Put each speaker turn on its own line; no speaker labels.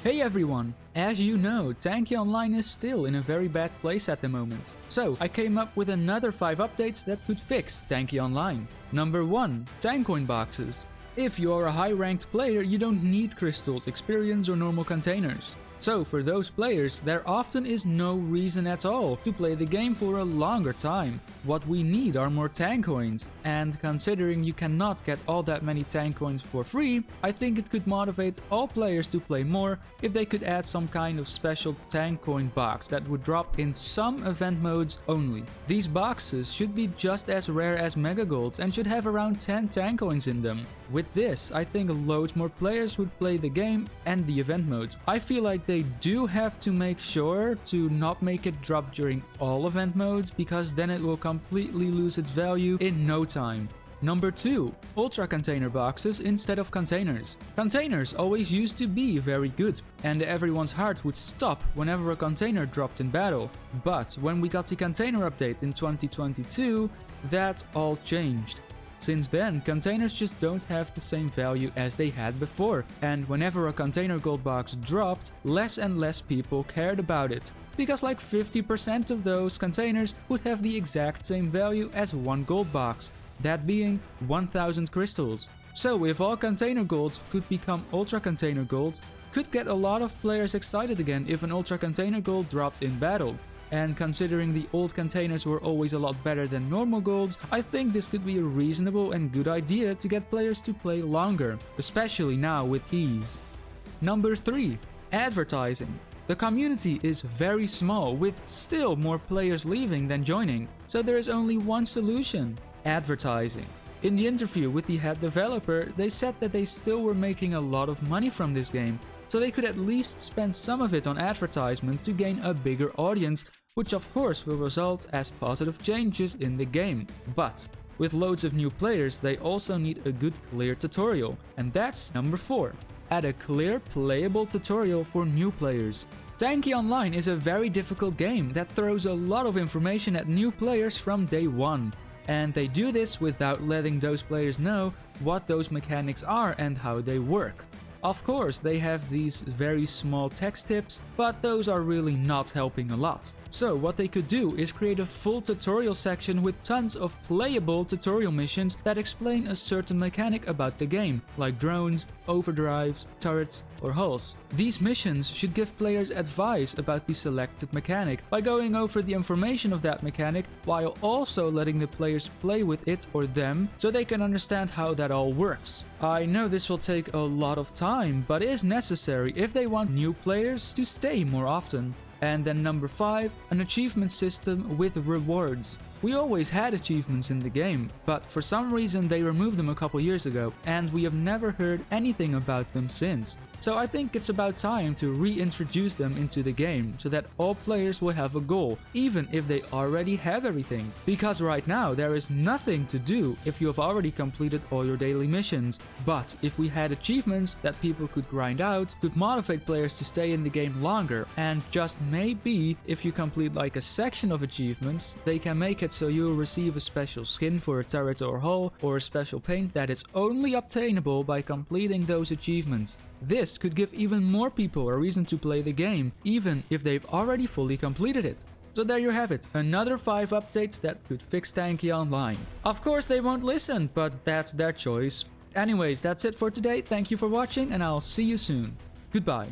Hey everyone! As you know, Tanki Online is still in a very bad place at the moment. So I came up with another 5 updates that could fix Tanki Online. Number 1. Tank coin boxes. If you are a high ranked player, you don't need crystals, experience or normal containers. So for those players, there often is no reason at all to play the game for a longer time. What we need are more tank coins, and considering you cannot get all that many tank coins for free, I think it could motivate all players to play more if they could add some kind of special tank coin box that would drop in some event modes only. These boxes should be just as rare as mega golds and should have around 10 tank coins in them. With this, I think loads more players would play the game and the event modes. I feel like they do have to make sure to not make it drop during all event modes, because then it will completely lose its value in no time. Number 2. Ultra container boxes instead of containers. Containers always used to be very good, and everyone's heart would stop whenever a container dropped in battle. But when we got the container update in 2022, that all changed. Since then, containers just don't have the same value as they had before, and whenever a container gold box dropped, less and less people cared about it, because like 50% of those containers would have the exact same value as one gold box, that being 1000 crystals. So if all container golds could become ultra container golds, could get a lot of players excited again if an ultra container gold dropped in battle. And considering the old containers were always a lot better than normal golds, I think this could be a reasonable and good idea to get players to play longer, especially now with keys. Number 3. Advertising. The community is very small, with still more players leaving than joining, so there is only one solution: advertising. In the interview with the head developer, they said that they still were making a lot of money from this game, so they could at least spend some of it on advertisement to gain a bigger audience, which of course will result as positive changes in the game. But with loads of new players, they also need a good clear tutorial, and that's number 4. Add a clear playable tutorial for new players. Tanki Online is a very difficult game that throws a lot of information at new players from day one. And they do this without letting those players know what those mechanics are and how they work. Of course, they have these very small text tips, but those are really not helping a lot. So what they could do is create a full tutorial section with tons of playable tutorial missions that explain a certain mechanic about the game, like drones, overdrives, turrets, or hulls. These missions should give players advice about the selected mechanic by going over the information of that mechanic, while also letting the players play with it or them so they can understand how that all works. I know this will take a lot of time, but is necessary if they want new players to stay more often. And then number 5, an achievement system with rewards. We always had achievements in the game, but for some reason they removed them a couple years ago, and we have never heard anything about them since. So I think it's about time to reintroduce them into the game, so that all players will have a goal, even if they already have everything. Because right now there is nothing to do if you have already completed all your daily missions. But if we had achievements that people could grind out, could motivate players to stay in the game longer, and just maybe if you complete like a section of achievements, they can make it so you'll receive a special skin for a turret or hull, or a special paint that is only obtainable by completing those achievements. This could give even more people a reason to play the game, even if they've already fully completed it. So there you have it, another 5 updates that could fix Tanki Online. Of course they won't listen, but that's their choice. Anyways, that's it for today, thank you for watching and I'll see you soon. Goodbye.